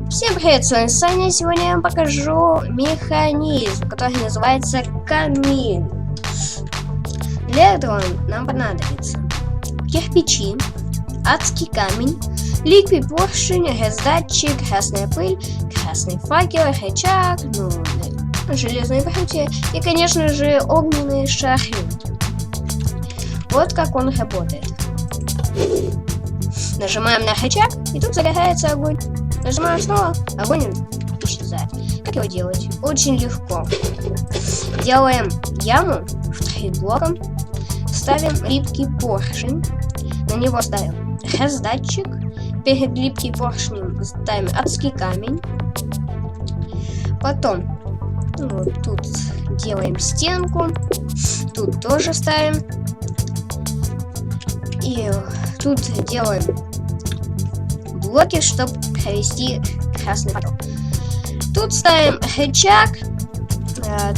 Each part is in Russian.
Всем привет, с вами Саня. Сегодня я вам покажу механизм, который называется камин. Для этого нам понадобится кирпичи, адский камень, ликвид поршень, газ-датчик, красная пыль, красный факел, рычаг, железные прутья и, конечно же, огненные шаринки. Вот как он работает. Нажимаем на рычаг, и тут загорается огонь. Нажимаем снова, огонь исчезает. Как его делать? Очень легко. Делаем яму в 3 блока, ставим липкий поршень, на него ставим газ-датчик, перед липким поршнем ставим адский камень, потом вот тут делаем стенку, тут тоже ставим, и тут делаем блоки, чтобы провести красный факел. Тут ставим рычаг,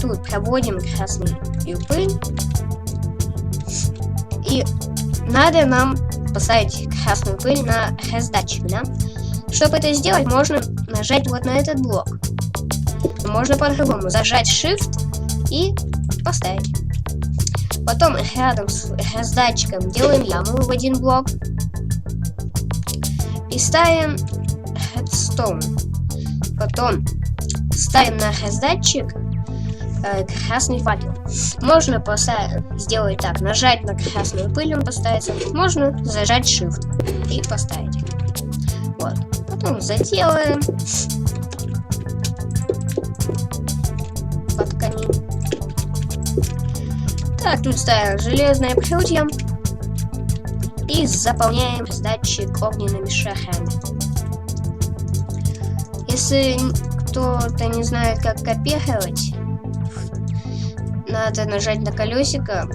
тут проводим красную пыль, и надо нам поставить красную пыль на газ-датчик, да? Чтобы это сделать, можно нажать вот на этот блок. Можно по-другому зажать Shift и поставить. Потом рядом с газ-датчиком делаем яму в 1 блок и ставим redstone. Потом ставим на газ-датчик красный факел. Можно сделать так: нажать на красную пыль, он поставится. Можно зажать Shift и поставить. Вот. Потом заделаем под камин. Так, тут ставим железные прутья и заполняем датчик огненными шарами. Если кто-то не знает, как копировать, надо нажать на колесико,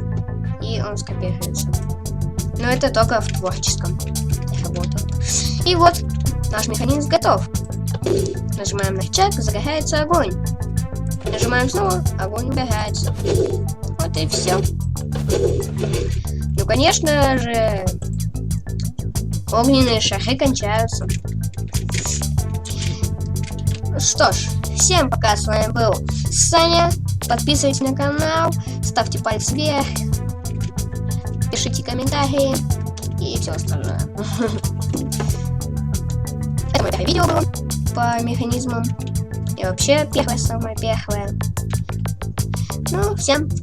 и он скопируется. Но это только в творческом работает. И вот наш механизм готов. Нажимаем на рычаг, загорается огонь. Нажимаем снова, огонь убирается. Вот и все. Ну, конечно же, огненные шары кончаются. Что ж, всем пока, с вами был Саня. Подписывайтесь на канал, ставьте палец вверх, пишите комментарии и все остальное. Это мое видео было по механизмам. И вообще самое первое. Ну, всем пока.